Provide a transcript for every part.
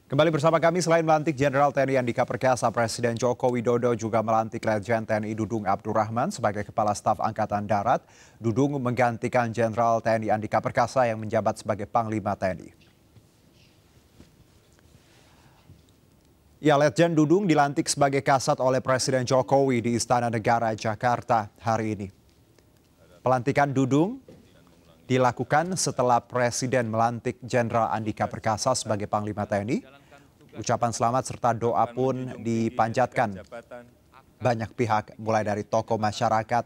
Kembali bersama kami, selain melantik Jenderal TNI Andika Perkasa, Presiden Joko Widodo juga melantik Letjen TNI Dudung Abdurrahman sebagai Kepala Staf Angkatan Darat. Dudung menggantikan Jenderal TNI Andika Perkasa yang menjabat sebagai Panglima TNI. Ya, Letjen Dudung dilantik sebagai Kasat oleh Presiden Jokowi di Istana Negara, Jakarta hari ini. Pelantikan Dudung dilakukan setelah Presiden melantik Jenderal Andika Perkasa sebagai Panglima TNI. Ucapan selamat serta doa pun dipanjatkan banyak pihak, mulai dari tokoh masyarakat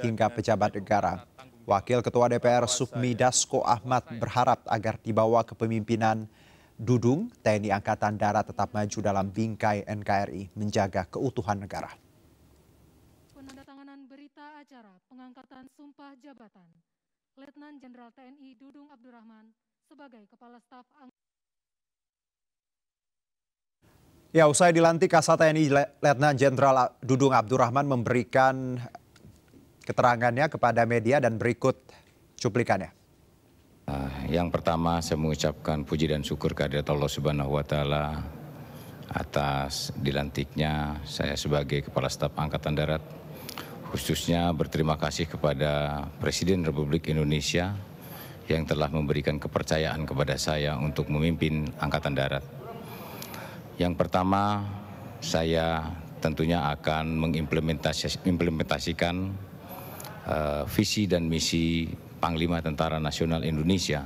hingga pejabat negara. Wakil Ketua DPR Sufmi Dasko Ahmad berharap agar di bawah kepemimpinan Dudung, TNI Angkatan Darat tetap maju dalam bingkai NKRI menjaga keutuhan negara. Penandatanganan berita acara pengangkatan sumpah jabatan Letnan Jenderal TNI Dudung Abdurrahman sebagai Kepala Staf Ya, usai dilantik, Kasat TNI Letnan Jenderal Dudung Abdurrahman memberikan keterangannya kepada media dan berikut cuplikannya. Yang pertama, saya mengucapkan puji dan syukur kehadirat Allah Subhanahu wa Ta'ala atas dilantiknya saya sebagai Kepala Staf Angkatan Darat. Khususnya berterima kasih kepada Presiden Republik Indonesia yang telah memberikan kepercayaan kepada saya untuk memimpin Angkatan Darat. Yang pertama, saya tentunya akan mengimplementasikan visi dan misi Panglima Tentara Nasional Indonesia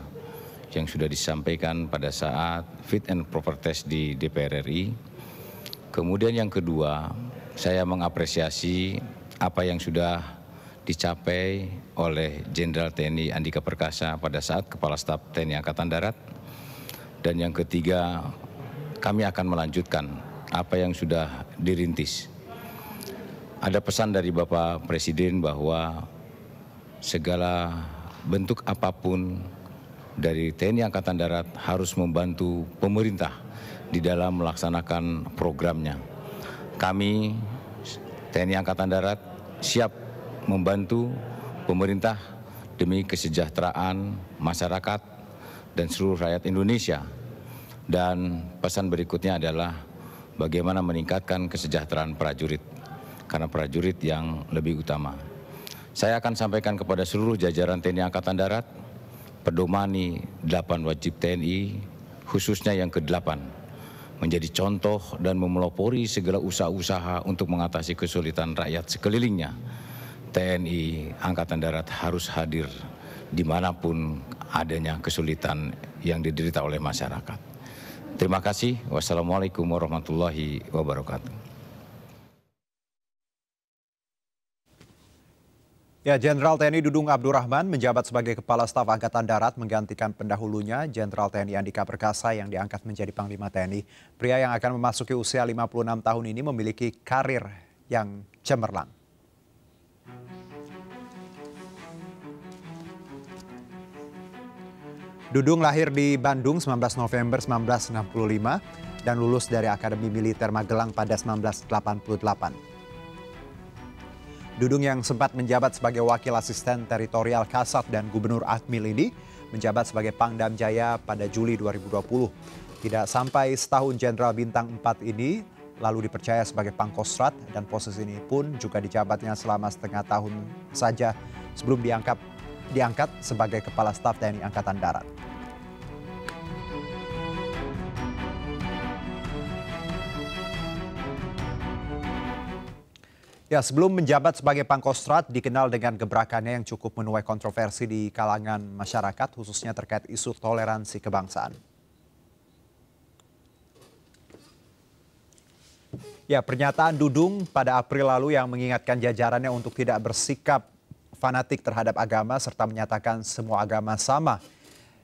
yang sudah disampaikan pada saat fit and proper test di DPR RI. Kemudian yang kedua, saya mengapresiasi apa yang sudah dicapai oleh Jenderal TNI Andika Perkasa pada saat Kepala Staf TNI Angkatan Darat. Dan yang ketiga, kami akan melanjutkan apa yang sudah dirintis. Ada pesan dari Bapak Presiden bahwa segala bentuk apapun dari TNI Angkatan Darat harus membantu pemerintah di dalam melaksanakan programnya. Kami, TNI Angkatan Darat, siap membantu pemerintah demi kesejahteraan masyarakat dan seluruh rakyat Indonesia. Dan pesan berikutnya adalah bagaimana meningkatkan kesejahteraan prajurit, karena prajurit yang lebih utama. Saya akan sampaikan kepada seluruh jajaran TNI Angkatan Darat, pedomani 8 wajib TNI, khususnya yang ke-8, menjadi contoh dan memelopori segala usaha-usaha untuk mengatasi kesulitan rakyat sekelilingnya. TNI Angkatan Darat harus hadir dimanapun adanya kesulitan yang diderita oleh masyarakat. Terima kasih. Wassalamualaikum warahmatullahi wabarakatuh. Ya, Jenderal TNI Dudung Abdurrahman menjabat sebagai Kepala Staf Angkatan Darat menggantikan pendahulunya Jenderal TNI Andika Perkasa yang diangkat menjadi Panglima TNI. Pria yang akan memasuki usia 56 tahun ini memiliki karir yang cemerlang. Dudung lahir di Bandung 19 November 1965 dan lulus dari Akademi Militer Magelang pada 1988. Dudung yang sempat menjabat sebagai Wakil Asisten Teritorial Kasat dan Gubernur Akmil ini menjabat sebagai Pangdam Jaya pada Juli 2020. Tidak sampai setahun Jenderal Bintang 4 ini lalu dipercaya sebagai Pangkostrat dan posisi ini pun juga dijabatnya selama setengah tahun saja sebelum diangkat sebagai Kepala Staf TNI Angkatan Darat. Ya, sebelum menjabat sebagai Pangkostrat, dikenal dengan gebrakannya yang cukup menuai kontroversi di kalangan masyarakat, khususnya terkait isu toleransi kebangsaan. Ya, pernyataan Dudung pada April lalu yang mengingatkan jajarannya untuk tidak bersikap fanatik terhadap agama serta menyatakan semua agama sama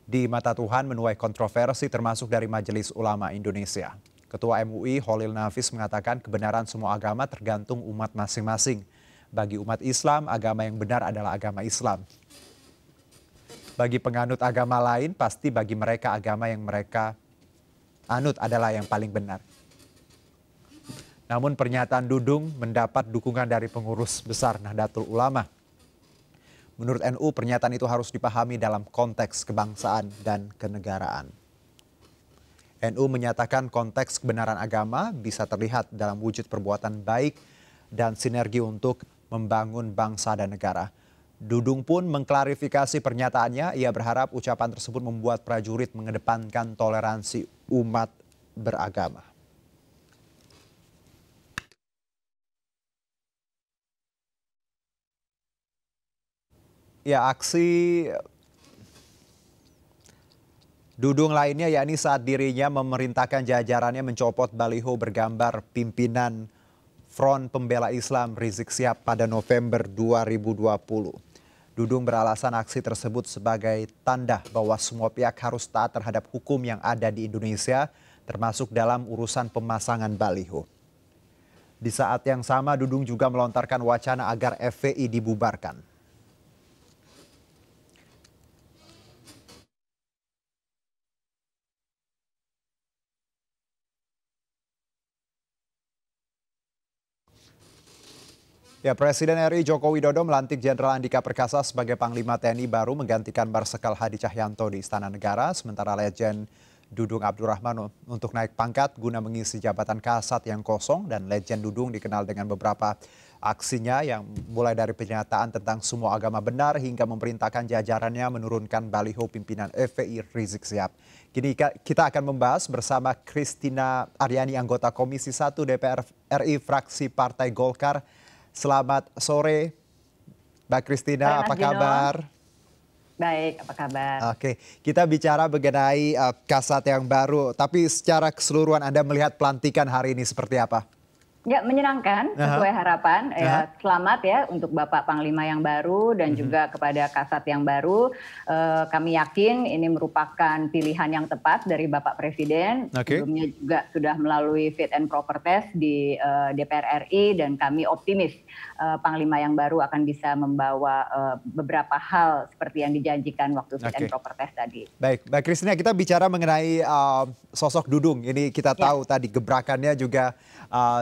di mata Tuhan menuai kontroversi termasuk dari Majelis Ulama Indonesia. Ketua MUI Holil Nafis mengatakan kebenaran semua agama tergantung umat masing-masing. Bagi umat Islam, agama yang benar adalah agama Islam. Bagi penganut agama lain, pasti bagi mereka agama yang mereka anut adalah yang paling benar. Namun pernyataan Dudung mendapat dukungan dari pengurus besar Nahdlatul Ulama. Menurut NU, pernyataan itu harus dipahami dalam konteks kebangsaan dan kenegaraan. NU menyatakan konteks kebenaran agama bisa terlihat dalam wujud perbuatan baik dan sinergi untuk membangun bangsa dan negara. Dudung pun mengklarifikasi pernyataannya. Ia berharap ucapan tersebut membuat prajurit mengedepankan toleransi umat beragama. Ya, aksi Dudung lainnya yakni saat dirinya memerintahkan jajarannya mencopot baliho bergambar pimpinan Front Pembela Islam Rizik Syihab pada November 2020. Dudung beralasan aksi tersebut sebagai tanda bahwa semua pihak harus taat terhadap hukum yang ada di Indonesia, termasuk dalam urusan pemasangan baliho. Di saat yang sama, Dudung juga melontarkan wacana agar FPI dibubarkan. Ya, Presiden RI Joko Widodo melantik Jenderal Andika Perkasa sebagai Panglima TNI baru menggantikan Marsikal Hadi Cahyanto di Istana Negara, sementara Letjen Dudung Abdurrahman untuk naik pangkat guna mengisi jabatan Kasat yang kosong, dan Letjen Dudung dikenal dengan beberapa aksinya yang mulai dari pernyataan tentang semua agama benar hingga memerintahkan jajarannya menurunkan baliho pimpinan FPI Rizik Syihab. Kini kita akan membahas bersama Christina Aryani, anggota Komisi 1 DPR RI fraksi Partai Golkar. Selamat sore, Mbak Christina, apa kabar? Baik, apa kabar? Oke, kita bicara mengenai Kasat yang baru, tapi secara keseluruhan Anda melihat pelantikan hari ini seperti apa? Ya, menyenangkan sesuai harapan. Ya, selamat ya untuk Bapak Panglima yang baru dan juga kepada Kasat yang baru. Kami yakin ini merupakan pilihan yang tepat dari Bapak Presiden. Sebelumnya juga sudah melalui fit and proper test di DPR RI, dan kami optimis Panglima yang baru akan bisa membawa beberapa hal seperti yang dijanjikan waktu fit and proper test tadi. Baik, Mbak Christina, kita bicara mengenai sosok Dudung. Ini kita tahu tadi gebrakannya juga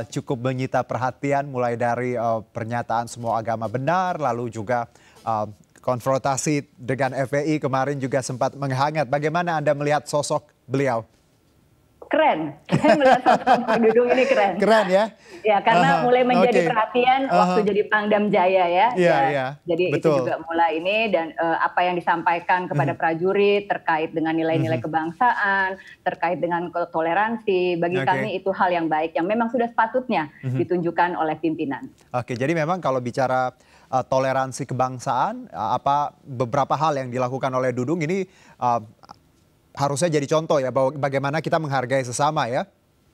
cukup menyita perhatian, mulai dari pernyataan semua agama benar, lalu juga konfrontasi dengan FPI kemarin juga sempat menghangat. Bagaimana Anda melihat sosok beliau? Keren, melihat sosok Pak Dudung ini keren. Keren ya? Ya, karena mulai menjadi perhatian waktu jadi Pangdam Jaya ya. Jadi betul. Itu juga mulai ini, dan apa yang disampaikan kepada prajurit terkait dengan nilai-nilai kebangsaan, terkait dengan toleransi, bagi kami itu hal yang baik yang memang sudah sepatutnya ditunjukkan oleh pimpinan. Oke, jadi memang kalau bicara toleransi kebangsaan, beberapa hal yang dilakukan oleh Dudung ini harusnya jadi contoh ya, bahwa bagaimana kita menghargai sesama ya.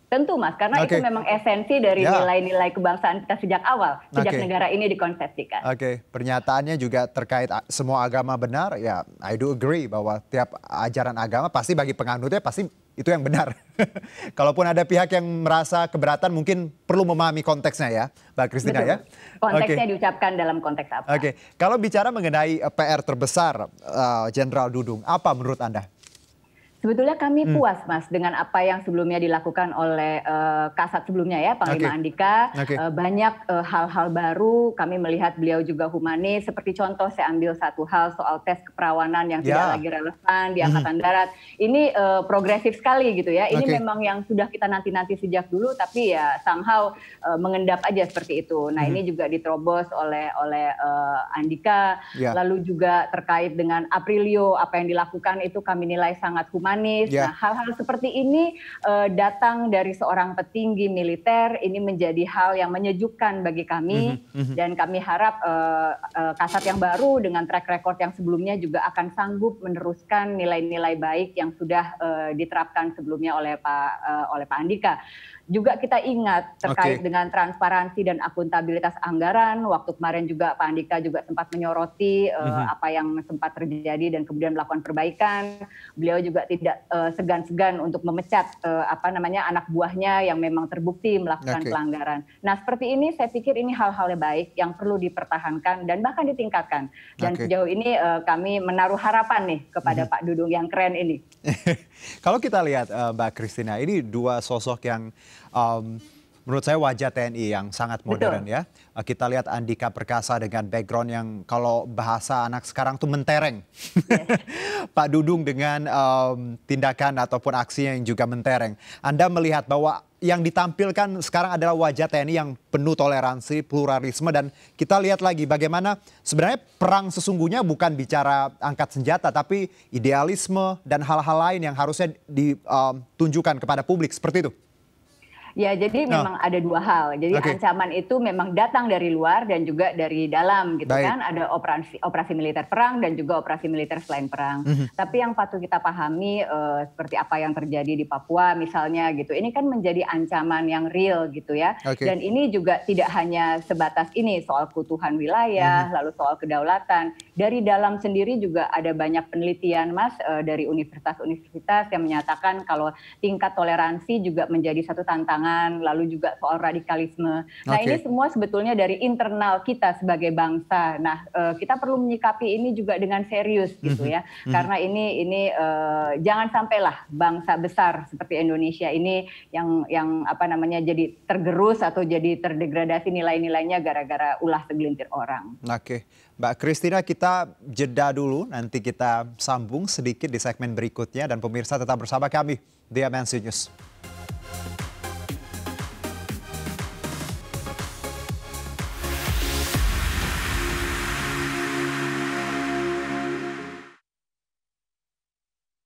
Tentu Mas, karena itu memang esensi dari nilai-nilai kebangsaan kita sejak awal, sejak negara ini dikonsepsikan. Pernyataannya juga terkait semua agama benar, ya I do agree bahwa tiap ajaran agama pasti bagi penganutnya pasti itu yang benar. Kalaupun ada pihak yang merasa keberatan, mungkin perlu memahami konteksnya ya, Mbak Christina. Betul. Ya. Konteksnya diucapkan dalam konteks apa. Kalau bicara mengenai PR terbesar Jenderal Dudung, apa menurut Anda? Sebetulnya kami puas Mas dengan apa yang sebelumnya dilakukan oleh Kasat sebelumnya ya, Panglima Andika. Banyak hal-hal baru, kami melihat beliau juga humanis. Seperti contoh saya ambil satu hal soal tes keperawanan yang tidak lagi relevan di Angkatan Darat. Ini progresif sekali gitu ya. Ini memang yang sudah kita nanti-nanti sejak dulu, tapi ya somehow mengendap aja seperti itu. Nah ini juga diterobos oleh Andika. Lalu juga terkait dengan Aprilio, apa yang dilakukan itu kami nilai sangat humanis. Nah, hal-hal seperti ini datang dari seorang petinggi militer, ini menjadi hal yang menyejukkan bagi kami, dan kami harap Kasat yang baru dengan track record yang sebelumnya juga akan sanggup meneruskan nilai-nilai baik yang sudah diterapkan sebelumnya oleh Pak Andika. Juga kita ingat terkait dengan transparansi dan akuntabilitas anggaran. Waktu kemarin juga Pak Andika juga sempat menyoroti apa yang sempat terjadi dan kemudian melakukan perbaikan. Beliau juga tidak segan-segan untuk memecat anak buahnya yang memang terbukti melakukan pelanggaran. Nah, seperti ini saya pikir ini hal-hal yang baik yang perlu dipertahankan dan bahkan ditingkatkan. Dan sejauh ini kami menaruh harapan nih kepada Pak Dudung yang keren ini. Kalau kita lihat Mbak Christina, ini dua sosok yang menurut saya wajah TNI yang sangat modern. Betul. Ya. Kita lihat Andika Perkasa dengan background yang kalau bahasa anak sekarang tuh mentereng. Yes. Pak Dudung dengan tindakan ataupun aksi yang juga mentereng. Anda melihat bahwa yang ditampilkan sekarang adalah wajah TNI yang penuh toleransi, pluralisme, dan kita lihat lagi bagaimana sebenarnya perang sesungguhnya bukan bicara angkat senjata, tapi idealisme dan hal-hal lain yang harusnya ditunjukkan kepada publik, seperti itu. Ya, jadi memang ada dua hal. Jadi ancaman itu memang datang dari luar dan juga dari dalam gitu kan. Ada operasi militer perang dan juga operasi militer selain perang. Tapi yang patut kita pahami seperti apa yang terjadi di Papua misalnya gitu. Ini kan menjadi ancaman yang real gitu ya. Dan ini juga tidak hanya sebatas ini soal keutuhan wilayah, lalu soal kedaulatan. Dari dalam sendiri juga ada banyak penelitian Mas dari universitas-universitas yang menyatakan kalau tingkat toleransi juga menjadi satu tantangan, lalu juga soal radikalisme. Nah ini semua sebetulnya dari internal kita sebagai bangsa. Nah kita perlu menyikapi ini juga dengan serius gitu ya. Karena ini jangan sampailah bangsa besar seperti Indonesia ini yang apa namanya jadi tergerus atau jadi terdegradasi nilai-nilainya gara-gara ulah segelintir orang. Oke, Mbak Christina, kita jeda dulu, nanti kita sambung sedikit di segmen berikutnya, dan pemirsa tetap bersama kami di MNC News.